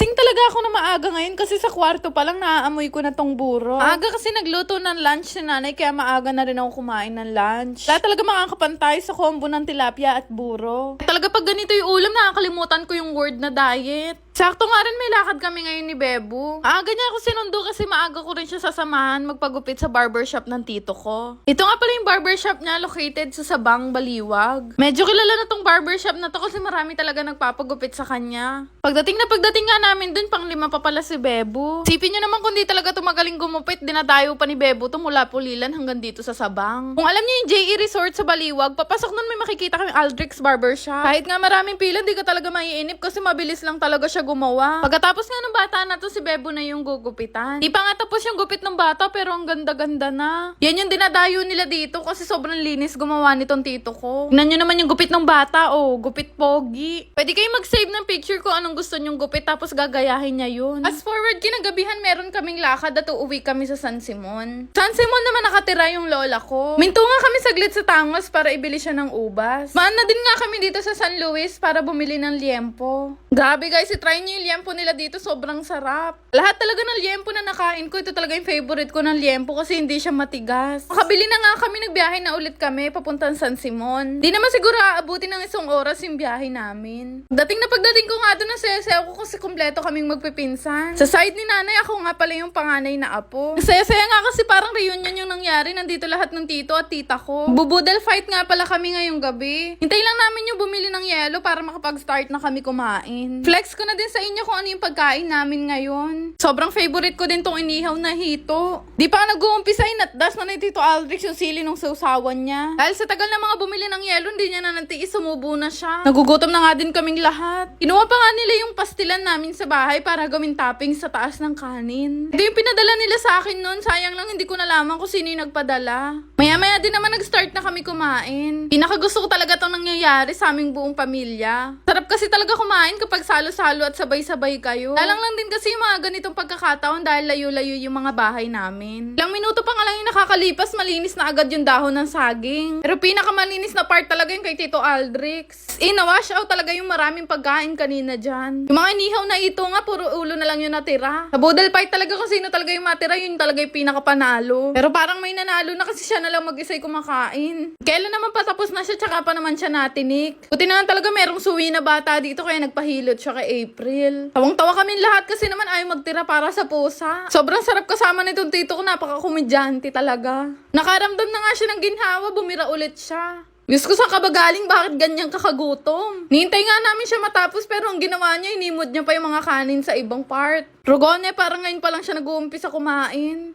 Gising talaga ako na maaga ngayon kasi sa kwarto pa lang naaamoy ko na tong buro. Maaga kasi nagluto ng lunch si nanay kaya maaga na rin ako kumain ng lunch. Wala talaga makakapantay sa combo ng tilapia at buro. Talaga pag ganito yung ulam nakakalimutan ko yung word na diet. Sakto nga rin may lakad kami ngayon ni Bebo. Aga niya ako sinundo kasi maaga ko rin siya sasamahan magpagupit sa barbershop ng tito ko. Ito nga pala yung barbershop niya located sa Sabang, Baliwag. Medyo kilala na tong barbershop na to kasi marami talaga nagpapagupit sa kanya. Pagdating nga namin dun, pang 5 pa pala si Bebo. Sipin nyo naman kung di talaga to magaling gumupit, dinadayo pa ni Bebo to mula Pulilan hanggang dito sa Sabang. Kung alam niyo yung JE Resort sa Baliwag, papasok nun may makikita kami Aldrix Barbershop. Kahit nga maraming pila, di ka talaga maiinip kasi mabilis lang talaga siya gumawa. Pagkatapos nga ng bata na to, si Bebo na yung gugupitan. Di pa nga tapos yung gupit ng bata pero ang ganda-ganda na. Yan yung dinadayo nila dito kasi sobrang linis gumawa nitong tito ko. Tignan nyo naman yung gupit ng bata, oh, gupit pogi. Pwede kayo mag-save ng picture ko anong gusto nyong gupit tapos gagayahin niya yun. As forward, kinagabihan meron kaming lakad at uuwi kami sa San Simon. San Simon naman nakatira yung lola ko. Minto nga kami saglit sa Tangos para ibili siya ng ubas. Maan na din nga kami dito sa San Luis para bumili ng liempo. Grabe guys, try niyo yung liempo nila dito, sobrang sarap. Lahat talaga ng liempo na nakain ko, ito talaga yung favorite ko ng liempo kasi hindi siya matigas. Makabili na nga kami, nagbiyahe na ulit kami papuntang San Simon. Di naman siguro aabutin ng 1 oras yung biyahe namin. Pagdating ko nga doon, nasayasayaw ko kasi kumpleto kaming magpipinsan. Sa side ni nanay, ako nga pala yung panganay na apo. Nasaya-saya nga kasi parang reunion yung nangyari, nandito lahat ng tito at tita ko. Bubudel fight nga pala kami ngayong gabi. Hintay lang namin yung bumili ng yelo para makapag-start na kami kumain. Flex ko na din sa inyo kung ano yung pagkain namin ngayon. Sobrang favorite ko din tong inihaw na hito. Di pa nag-uumpisa inatdas na ni Tito Aldrich yung sili ng sausawan niya. Dahil sa tagal na mga bumili ng yelo, hindi niya na nantiis, sumubo na siya. Nagugutom na nga din kaming lahat. Kinuha pa nga nila yung pastilan namin sa bahay para gawin topping sa taas ng kanin. Ito yung pinadala nila sa akin noon. Sayang lang hindi ko nalaman kung sino yung nagpadala. Maya-maya din naman nag-start na kami kumain. Pinakagusto ko talaga itong nangyayari sa aming buong pamilya. Sarap kasi talaga kumain kapag salo-salo at sabay-sabay kayo. Dalang lang din kasi yung mga ganitong pagkakataon dahil layo-layo yung mga bahay namin. Ilang minuto pa nga lang yung nakakalipas, malinis na agad yung dahon ng saging. Pero pinakamalinis na part talaga yung kay Tito Aldrix. Na-wash out talaga yung maraming pagkain kanina dyan. Yung mga inihaw na ito nga, puro ulo na lang yung natira. Sa budal fight talaga kung sino talaga yung matira, yun talaga yung pinakapanalo. Pero parang may nanalo na kasi siya na lang mag-isay kumakain. Kailan naman patapos na siya, tsaka pa naman siya natinik. Buti naman talaga merong suwi na bata dito kaya nagpahilot siya kay April. Tawang-tawa kami lahat kasi naman ayaw magtira para sa pusa. Sobrang sarap kasama nitong tito ko, napaka-komedyante talaga. Nakaramdam na nga siya ng ginhawa, bumira ulit siya. Diyos ko, saan ka ba galing? Bakit ganyang kakagutom? Nihintay nga namin siya matapos pero ang ginawa niya, inimod niya pa yung mga kanin sa ibang part. Rogone, parang ngayon pa lang siya nag-uumpisa kumain.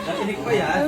Natinig pa yan.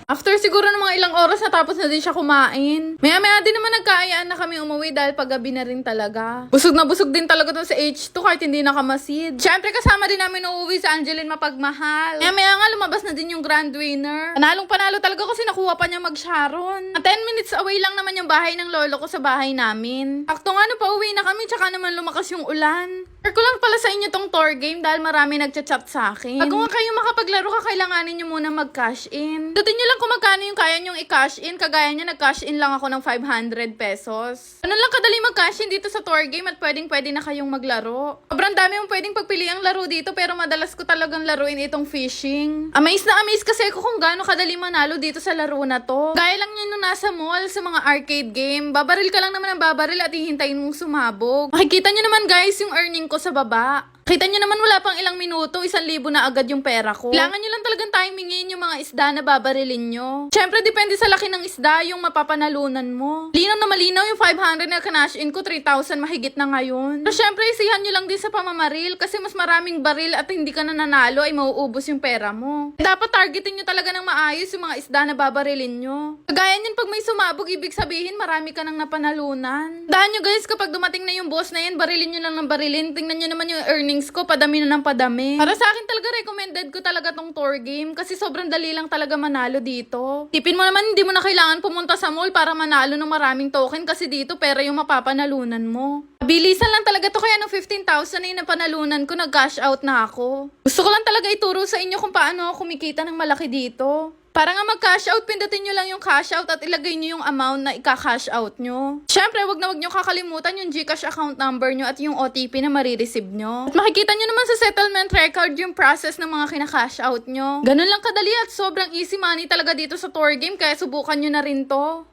After siguro ng mga ilang oras natapos na din siya kumain. Maya-maya din naman nagkaayaan na kami umuwi dahil paggabi na rin talaga. Busog na busog din talaga to sa H2 kahit hindi nakamasid. Siyempre kasama din namin uuwi sa Angeline Mapagmahal. Maya-maya nga lumabas na din yung grand winner. Panalong-panalo talaga kasi nakuha pa niya mag-Sharon. 10 minutes away lang naman yung bahay ng lolo ko sa bahay namin. Akto nga no, pauwi na kami tsaka naman lumakas yung ulan. Share ko lang pala sa inyo tong tour game dahil marami nagchat-chat sa akin. Bago nga kayo makapaglaro, kakailanganin nyo muna mag-cash in. Dutin nyo lang kung magkano yung kaya nyong i-cash in. Kagaya niya, nag-cash in lang ako ng 500 pesos. Ano lang kadali mag-cash in dito sa tour game at pwedeng-pwede na kayong maglaro. Sobrang dami mong pwedeng pagpiliang laro dito pero madalas ko talagang laruin itong fishing. Amaze na amaze kasi ako kung gaano kadali manalo dito sa laro na to. Gaya lang yun nung nasa mall sa mga arcade game. Babaril ka lang naman ng babaril at hihintayin mong sumabog. Makikita nyo naman guys yung earning ko sa baba. Kita nyo naman wala pang ilang minuto, 1,000 na agad yung pera ko. Kailangan nyo lang talagang timingin yung mga isda na babarilin nyo. Siyempre, depende sa laki ng isda yung mapapanalunan mo. Linaw na malinaw yung 500 na kanash in ko, 3,000 mahigit na ngayon. Pero siyempre, isihan nyo lang din sa pamamaril kasi mas maraming baril at hindi ka na nanalo ay mauubos yung pera mo. Dapat targetin nyo talaga ng maayos yung mga isda na babarilin nyo. Kagaya nyan, pag may sumabog, ibig sabihin marami ka nang napanalunan. Dahan nyo guys, kapag dumating na yung boss na yan, barilin nyo lang ng barilin. Tingnan nyo naman yung earnings ko, padami na ng padami. Para sa akin talaga, recommended ko talaga tong tour game kasi sobrang dali lang talaga manalo dito. Tipin mo naman, hindi mo na kailangan pumunta sa mall para manalo ng maraming token kasi dito pera yung mapapanalunan mo. Bilisan lang talaga to kaya ng 15,000 na yung napanalunan ko, nag-cash out na ako. Gusto ko lang talaga ituro sa inyo kung paano ako kumikita ng malaki dito. Para nga mag-cash out, pindutin nyo lang yung cash out at ilagay nyo yung amount na ika-cash out nyo. Syempre, wag nyo kakalimutan yung GCash account number nyo at yung OTP na marireceive nyo. At makikita nyo naman sa settlement record yung process ng mga kina-cash out nyo. Ganun lang kadali at sobrang easy money talaga dito sa tour game, kaya subukan nyo na rin to.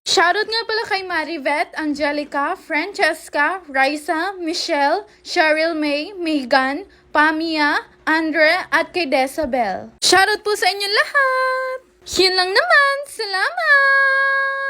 Shoutout nga pala kay Marivet, Angelica, Francesca, Raisa, Michelle, Cheryl May, Megan, Pamia, Andre, at kay Desabel. Shoutout po sa inyo lahat! Yun lang naman! Salamat!